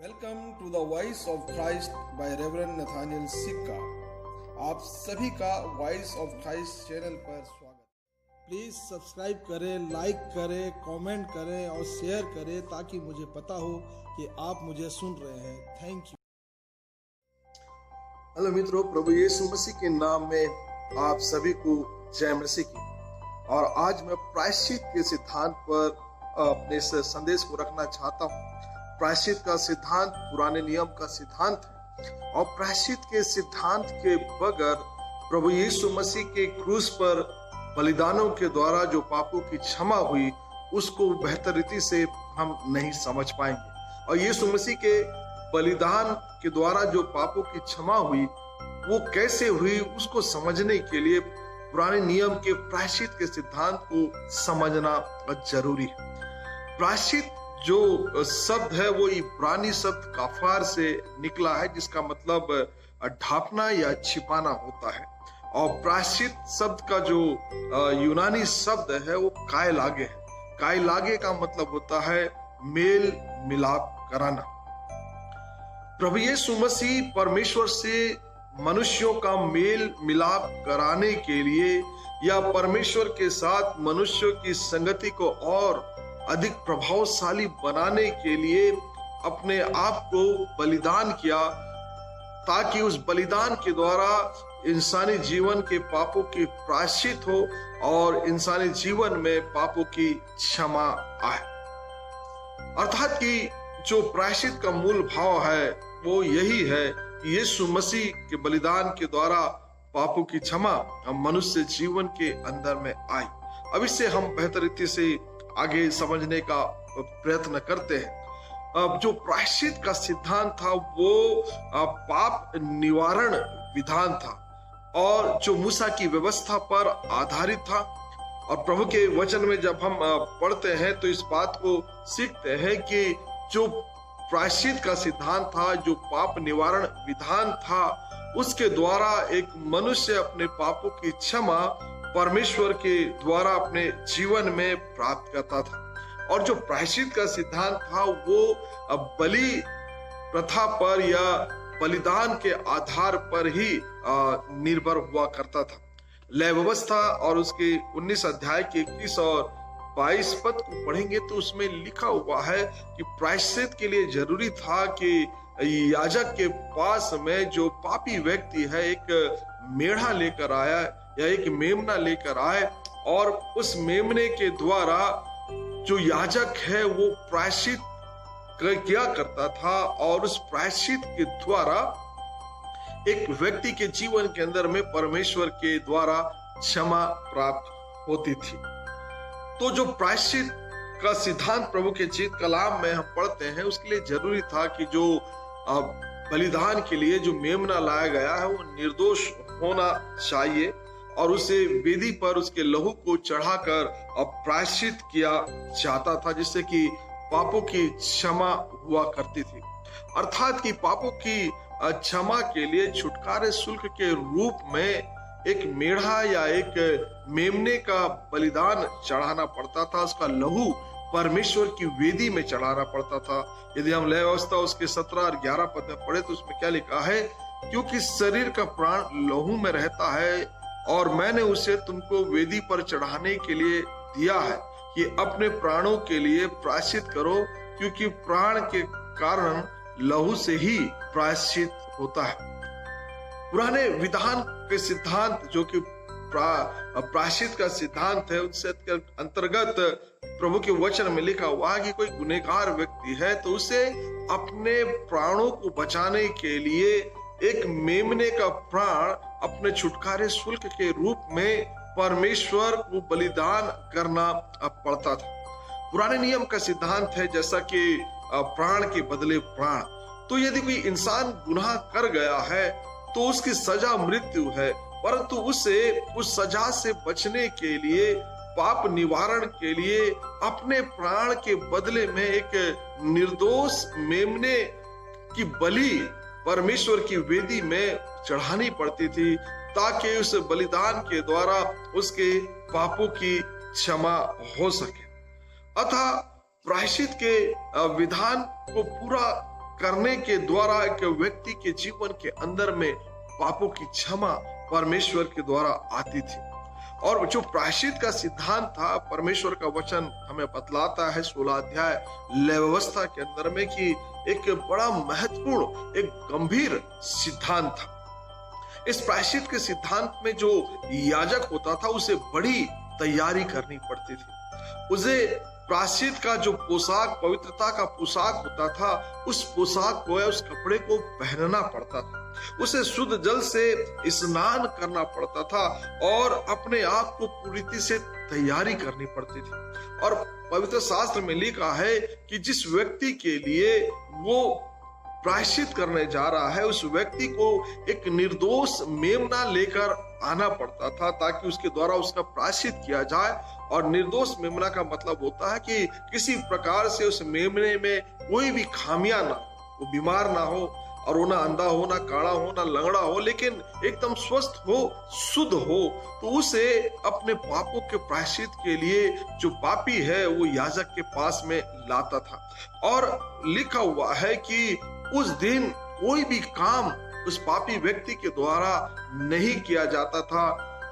Welcome to the voice of Christ by reverend Nathaniel Sikka. आप सभी का वॉइस ऑफ क्राइस्ट चैनल पर स्वागत। प्लीज सब्सक्राइब करें, लाइक करें, कमेंट करें और शेयर करें ताकि मुझे पता हो कि आप मुझे सुन रहे हैं। Thank you. हेलो मित्रों, प्रभु यीशु मसीह के नाम में आप सभी को जय मसीह की। और आज मैं प्रायश्चित के सिद्धांत पर अपने इस संदेश को रखना चाहता हूँ। प्रायश्चित का सिद्धांत पुराने नियम का सिद्धांत है और प्रायश्चित के सिद्धांत के बगैर प्रभु यीशु मसीह के क्रूस पर बलिदानों के द्वारा जो पापों की क्षमा हुई उसको बेहतर रीति से हम नहीं समझ पाएंगे। और यीशु मसीह के बलिदान के द्वारा जो पापों की क्षमा हुई वो कैसे हुई उसको समझने के लिए पुराने नियम के प्रायश्चित के सिद्धांत को समझना जरूरी है। प्रायश्चित जो शब्द है वो इब्रानी शब्द काफार से निकला है, जिसका मतलब ढांपना या छिपाना होता है। और प्रायश्चित शब्द का जो यूनानी शब्द है वो कायलागे है। कायलागे का मतलब होता है मेल मिलाप कराना। प्रभु यीशु मसीह परमेश्वर से मनुष्यों का मेल मिलाप कराने के लिए या परमेश्वर के साथ मनुष्यों की संगति को और अधिक प्रभावशाली बनाने के लिए अपने आप को बलिदान किया, ताकि उस बलिदान के द्वारा इंसानी जीवन के पापों की प्रायश्चित हो और इंसानी जीवन में पापों की क्षमा आए। अर्थात कि जो प्रायश्चित का मूल भाव है वो यही है कि यीशु मसीह के बलिदान के द्वारा पापों की क्षमा मनुष्य जीवन के अंदर में आई। अब इससे हम बेहतर रीति से आगे समझने का प्रयत्न करते हैं। अब जो प्रायश्चित का सिद्धांत था वो पाप निवारण विधान था और जो मूसा की व्यवस्था पर आधारित था। और प्रभु के वचन में जब हम पढ़ते हैं तो इस बात को सीखते हैं कि जो प्रायश्चित का सिद्धांत था, जो पाप निवारण विधान था, उसके द्वारा एक मनुष्य अपने पापों की क्षमा परमेश्वर के द्वारा अपने जीवन में प्राप्त करता था। और जो प्रायश्चित का सिद्धांत था वो बलि प्रथा पर या बलिदान के आधार पर ही निर्भर हुआ करता था। लय व्यवस्था और उसके 19 अध्याय के 21 और 22 पद को पढ़ेंगे तो उसमें लिखा हुआ है कि प्रायश्चित के लिए जरूरी था कि याजक के पास में जो पापी व्यक्ति है एक मेढ़ा लेकर आया या एक मेमना लेकर आए, और उस मेमने के द्वारा जो याजक है वो प्रायश्चित किया करता था और उस प्रायश्चित के द्वारा एक व्यक्ति के जीवन के अंदर में परमेश्वर के द्वारा क्षमा प्राप्त होती थी। तो जो प्रायश्चित का सिद्धांत प्रभु के जीवित कलाम में हम पढ़ते हैं उसके लिए जरूरी था कि जो बलिदान के लिए जो मेमना लाया गया है वो निर्दोष होना चाहिए और उसे वेदी पर उसके लहू को चढ़ाकर प्रायश्चित किया जाता था, जिससे कि पापों की क्षमा हुआ करती थी। अर्थात कि पापों की क्षमा के लिए छुटकारे शुल्क के रूप में एक मेढ़ा या एक मेमने का बलिदान चढ़ाना पड़ता था। उसका लहू परमेश्वर की वेदी में चढ़ाना पड़ता था। यदि हम लय व्यवस्था उसके 17 और 11 पद में पढ़े तो उसमें क्या लिखा है, क्योंकि शरीर का प्राण लहू में रहता है और मैंने उसे तुमको वेदी पर चढ़ाने के लिए दिया है कि अपने प्राणों के लिए प्रायश्चित करो, क्योंकि प्राण के कारण लहू से ही प्रायश्चित होता है। पुराने विधान के सिद्धांत जो कि प्रायश्चित का सिद्धांत है उससे अंतर्गत प्रभु के वचन में लिखा हुआ है कि कोई गुनहगार व्यक्ति है तो उसे अपने प्राणों को बचाने के लिए एक मेमने का प्राण अपने छुटकारे शुल्क के रूप में परमेश्वर को बलिदान करना पड़ता था। पुराने नियम का सिद्धांत है जैसा कि प्राण के बदले प्राण। तो यदि कोई इंसान गुनाह कर गया है तो उसकी सजा मृत्यु है, परंतु उसे उस सजा से बचने के लिए पाप निवारण के लिए अपने प्राण के बदले में एक निर्दोष मेमने की बलि परमेश्वर की वेदी में चढ़ानी पड़ती थी, ताकि उस बलिदान के द्वारा उसके पापों की क्षमा हो सके। अतः प्रायश्चित के विधान को पूरा करने के द्वारा एक व्यक्ति के जीवन के अंदर में पापों की क्षमा परमेश्वर के द्वारा आती थी। और जो प्रायश्चित का सिद्धांत था, परमेश्वर का वचन हमें बतलाता है 16 अध्याय लेवी व्यवस्था के अंदर में कि एक बड़ा महत्वपूर्ण, एक गंभीर सिद्धांत था। इस प्रायश्चित के सिद्धांत में जो याजक होता था उसे बड़ी तैयारी करनी पड़ती थी। उसे प्रायश्चित का जो पोशाक, पवित्रता का पोशाक होता था, उस पोशाक को या उस कपड़े को पहनना पड़ता था। उसे शुद्ध जल से स्नान करना पड़ता था और अपने आप को पूरी रीति से तैयारी करनी पड़ती थी। और पवित्र शास्त्र में लिखा है कि जिस व्यक्ति के लिए वो प्रायश्चित करने जा रहा है, उस व्यक्ति को एक निर्दोष मेमना लेकर आना पड़ता था ताकि उसके द्वारा उसका प्रायश्चित किया जाए। और निर्दोष मेमना का मतलब होता है कि किसी प्रकार से उस मेमने में कोई भी खामियां ना हो, वो बीमार ना हो और वो ना अंधा हो, ना काड़ा हो, ना लंगड़ा हो, लेकिन एकदम स्वस्थ हो, शुद्ध हो। तो उसे अपने पापों के प्रायश्चित के लिए जो पापी है वो याजक के पास में लाता था। और लिखा हुआ है कि उस दिन कोई भी काम उस पापी व्यक्ति के द्वारा नहीं किया जाता था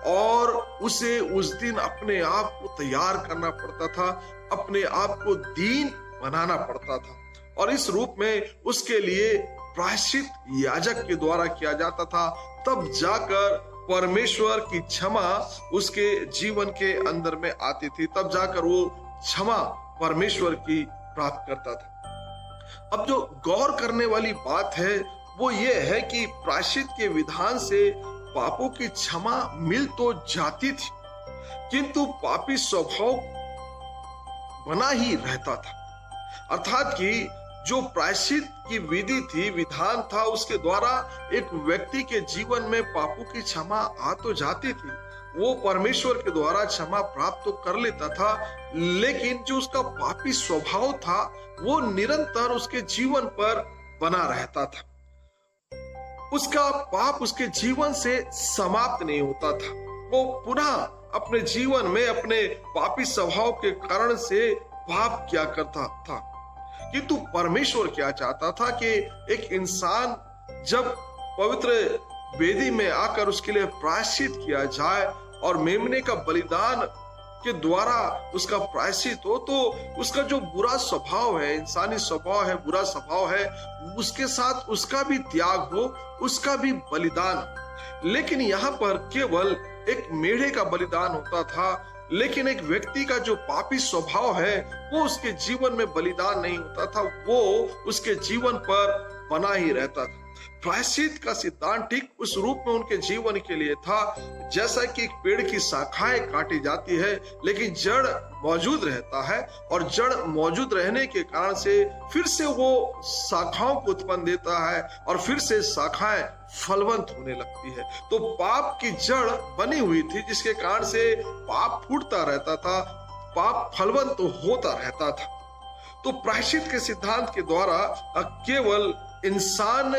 और उसे उस दिन अपने आप को तैयार करना पड़ता था, अपने आप को दीन बनाना पड़ता था। और इस रूप में उसके लिए प्रायश्चित याजक के द्वारा किया जाता था। तब जाकर परमेश्वर की क्षमा उसके जीवन के अंदर में आती थी, तब जाकर वो क्षमा परमेश्वर की प्राप्त करता था। अब जो गौर करने वाली बात है वो ये है कि प्रायश्चित के विधान से पापों की क्षमा मिल तो जाती थी, किंतु पापी स्वभाव बना ही रहता था। अर्थात कि जो प्रायश्चित की विधि थी, विधान था, उसके द्वारा एक व्यक्ति के जीवन में पापों की क्षमा आ तो जाती थी, वो परमेश्वर के द्वारा क्षमा प्राप्त तो कर लेता था, लेकिन जो उसका पापी स्वभाव था वो निरंतर उसके जीवन पर बना रहता था। उसका पाप उसके जीवन से समाप्त नहीं होता था। वो पुनः अपने जीवन में अपने पापी स्वभाव के कारण से पाप किया करता था। किंतु परमेश्वर क्या चाहता था कि एक इंसान जब पवित्र वेदी में आकर उसके लिए प्रायश्चित किया जाए और मेमने का बलिदान के द्वारा उसका प्रायश्चित हो, तो उसका जो बुरा स्वभाव है, इंसानी स्वभाव है, बुरा स्वभाव है, उसके साथ उसका भी त्याग हो, उसका भी बलिदान। लेकिन यहाँ पर केवल एक मेढ़े का बलिदान होता था, लेकिन एक व्यक्ति का जो पापी स्वभाव है वो उसके जीवन में बलिदान नहीं होता था, वो उसके जीवन पर बना ही रहता था। प्रायश्चित का सिद्धांत ठीक उस रूप में उनके जीवन के लिए था, जैसा कि एक पेड़ की शाखाएं काटी जाती है लेकिन जड़ मौजूद रहता है, और जड़ मौजूद रहने के कारण से फिर से वो शाखाओं को उत्पन्न देता है और फिर से शाखाएं फलवंत होने लगती है। तो पाप की जड़ बनी हुई थी, जिसके कारण से पाप फूटता रहता था, पाप फलवंत होता रहता था। तो प्रायश्चित के सिद्धांत के द्वारा केवल इंसान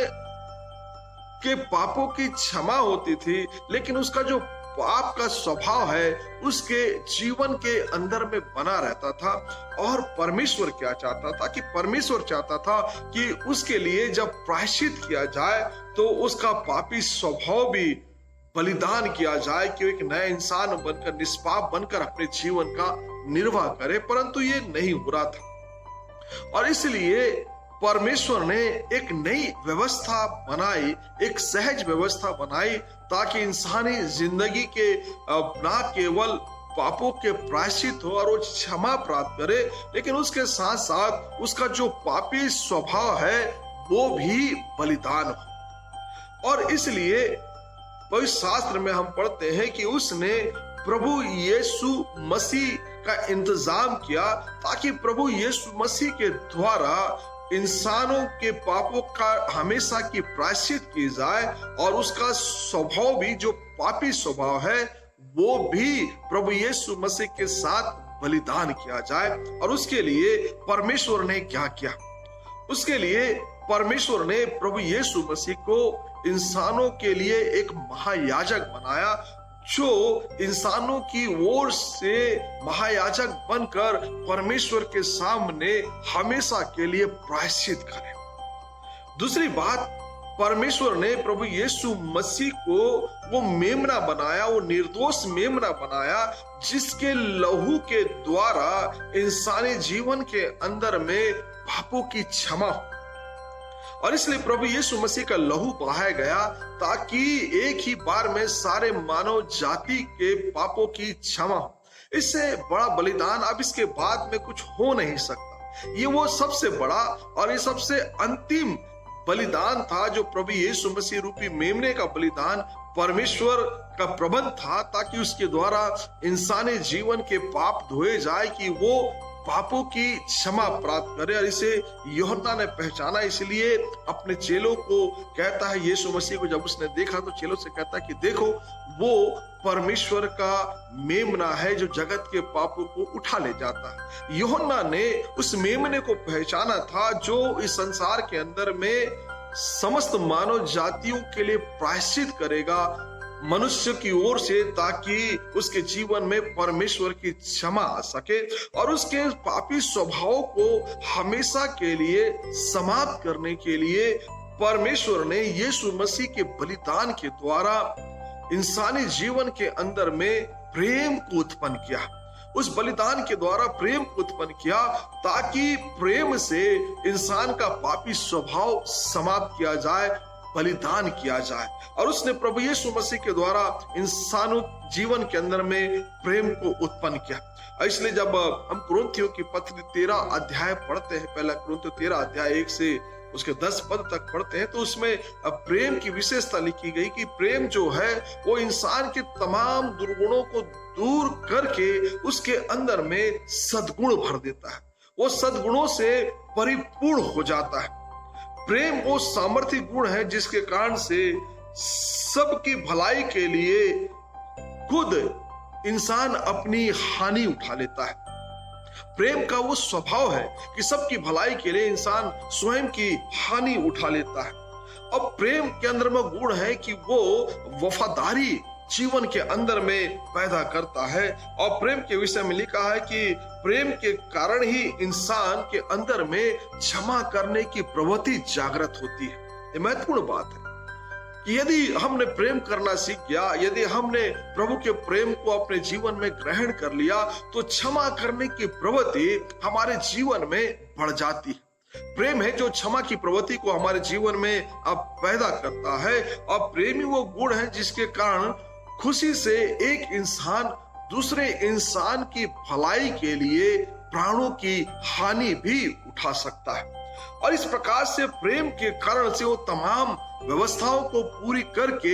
के पापों की क्षमा होती थी, लेकिन उसका जो पाप का स्वभाव है उसके जीवन के अंदर में बना रहता था। और परमेश्वर क्या चाहता था कि परमेश्वर चाहता था कि उसके लिए जब प्रायश्चित किया जाए तो उसका पापी स्वभाव भी बलिदान किया जाए, कि एक नया इंसान बनकर, निष्पाप बनकर अपने जीवन का निर्वाह करे, परंतु ये नहीं हो रहा था। और इसलिए परमेश्वर ने एक नई व्यवस्था बनाई, एक सहज व्यवस्था बनाई, ताकि इंसानी जिंदगी के ना केवल पापों के प्रायश्चित हो और वो क्षमा प्राप्त करे, लेकिन उसके साथ साथ उसका जो पापी स्वभाव है वो भी बलिदान हो। और इसलिए पवित्र शास्त्र में हम पढ़ते हैं कि उसने प्रभु यीशु मसीह का इंतजाम किया, ताकि प्रभु यीशु मसीह के द्वारा इंसानों के पापों का हमेशा की प्रायश्चित की जाए और उसका स्वभाव भी, जो पापी स्वभाव है, वो भी प्रभु यीशु मसीह के साथ बलिदान किया जाए। और उसके लिए परमेश्वर ने क्या किया? उसके लिए परमेश्वर ने प्रभु यीशु मसीह को इंसानों के लिए एक महायाजक बनाया, जो इंसानों की ओर से महायाजक बनकर परमेश्वर के सामने हमेशा के लिए प्रायश्चित करे। दूसरी बात, परमेश्वर ने प्रभु यीशु मसीह को वो मेमना बनाया, वो निर्दोष मेमना बनाया, जिसके लहू के द्वारा इंसानी जीवन के अंदर में पापों की क्षमा हो। और इसलिए प्रभु यीशु मसीह का लहू बहाया गया ताकि एक ही बार में सारे मानव जाति के पापों की क्षमा हो। इससे बड़ा बलिदान अब इसके बाद में कुछ हो नहीं सकता। ये वो सबसे बड़ा और ये सबसे अंतिम बलिदान था जो प्रभु यीशु मसीह रूपी मेमने का बलिदान परमेश्वर का प्रबंध था, ताकि उसके द्वारा इंसानी जीवन के पाप धोए जाए, कि वो पापों की क्षमा प्राप्त करे। और इसे यूहन्ना ने पहचाना, इसलिए अपने चेलों को कहता है, यीशु मसीह को जब उसने देखा तो चेलों से कहता है कि देखो वो परमेश्वर का मेमना है जो जगत के पापों को उठा ले जाता है। यूहन्ना ने उस मेमने को पहचाना था जो इस संसार के अंदर में समस्त मानव जातियों के लिए प्रायश्चित करेगा मनुष्य की ओर से, ताकि उसके जीवन में परमेश्वर की क्षमा आ सके और उसके पापी स्वभाव को हमेशा के लिए समाप्त करने के लिए परमेश्वर ने यीशु मसीह के बलिदान के द्वारा इंसानी जीवन के अंदर में प्रेम को उत्पन्न किया। उस बलिदान के द्वारा प्रेम को उत्पन्न किया ताकि प्रेम से इंसान का पापी स्वभाव समाप्त किया जाए, बलिदान किया जाए। और उसने प्रभु यीशु मसीह के द्वारा इंसानों जीवन के अंदर में प्रेम को उत्पन्न किया। इसलिए जब हम कुरिन्थियों की पत्री 13 अध्याय पढ़ते हैं, पहला कुरिन्थियों 13 अध्याय 1 से उसके 10 पद तक पढ़ते हैं, तो उसमें प्रेम की विशेषता लिखी गई कि प्रेम जो है वो इंसान के तमाम दुर्गुणों को दूर करके उसके अंदर में सद्गुण भर देता है, वो सद्गुणों से परिपूर्ण हो जाता है। प्रेम वो सामर्थ्य गुण है जिसके कारण से सबकी भलाई के लिए खुद इंसान अपनी हानि उठा लेता है। प्रेम का वो स्वभाव है कि सबकी भलाई के लिए इंसान स्वयं की हानि उठा लेता है। अब प्रेम के अंदर में गुण है कि वो वफादारी जीवन के अंदर में पैदा करता है। और प्रेम के विषय में लिखा है कि प्रेम के कारण ही इंसान के अंदर में क्षमा करने की प्रवृत्ति जागृत होती है। ये महत्वपूर्ण बात है कि यदि हमने प्रेम करना सीख गया, यदि हमने प्रभु के प्रेम को अपने जीवन में ग्रहण कर लिया, तो क्षमा करने की प्रवृत्ति हमारे जीवन में बढ़ जाती है। प्रेम है जो क्षमा की प्रवृत्ति को हमारे जीवन में अब पैदा करता है। और प्रेम ही वो गुण है जिसके कारण खुशी से एक इंसान दूसरे इंसान की भलाई के लिए प्राणों की हानि भी उठा सकता है। और इस प्रकार से प्रेम के कारण से वो तमाम व्यवस्थाओं को पूरी करके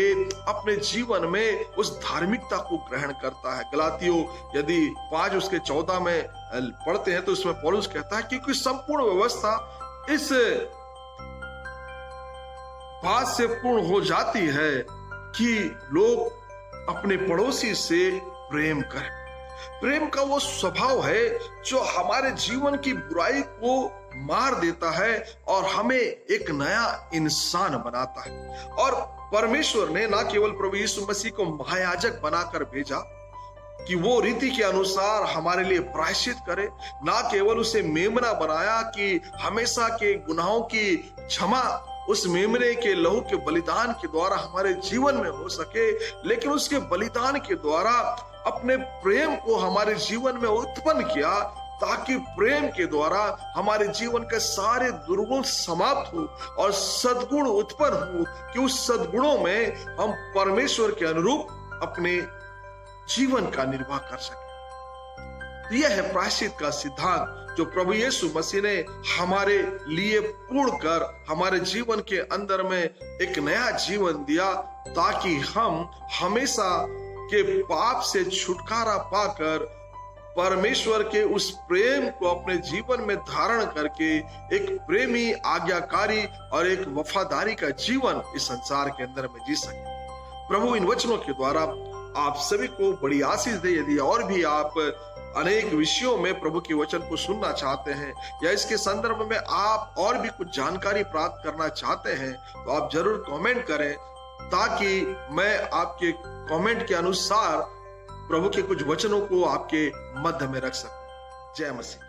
अपने जीवन में उस धार्मिकता को ग्रहण करता है। गलातियों यदि 5 उसके 14 में पढ़ते हैं तो उसमें पौलुस कहता है क्योंकि संपूर्ण व्यवस्था इस बात से पूर्ण हो जाती है कि लोग अपने पड़ोसी से प्रेम करें। प्रेम का वो स्वभाव है जो हमारे जीवन की बुराई को मार देता है और हमें एक नया इंसान बनाता है। और परमेश्वर ने ना केवल प्रभु यीशु मसीह को महायाजक बनाकर भेजा कि वो रीति के अनुसार हमारे लिए प्रायश्चित करे, ना केवल उसे मेमना बनाया कि हमेशा के गुनाहों की क्षमा उस मेमने के लहू के बलिदान के द्वारा हमारे जीवन में हो सके, लेकिन उसके बलिदान के द्वारा अपने प्रेम को हमारे जीवन में उत्पन्न किया ताकि प्रेम के द्वारा हमारे जीवन के सारे दुर्गुण समाप्त हो और सद्गुण उत्पन्न हो कि उस सद्गुणों में हम परमेश्वर के अनुरूप अपने जीवन का निर्वाह कर सके। यह है प्रायश्चित का सिद्धांत जो प्रभु यीशु मसीह ने हमारे लिए पूर्ण कर हमारे जीवन के अंदर में एक नया जीवन दिया ताकि हम हमेशा के पाप से छुटकारा पाकर परमेश्वर के उस प्रेम को अपने जीवन में धारण करके एक प्रेमी, आज्ञाकारी और एक वफादारी का जीवन इस संसार के अंदर में जी सके। प्रभु इन वचनों के द्वारा आप सभी को बड़ी आशीष दे। यदि और भी आप अनेक विषयों में प्रभु के वचन को सुनना चाहते हैं या इसके संदर्भ में आप और भी कुछ जानकारी प्राप्त करना चाहते हैं तो आप जरूर कमेंट करें ताकि मैं आपके कमेंट के अनुसार प्रभु के कुछ वचनों को आपके मध्य में रख सकूं। जय मसीह।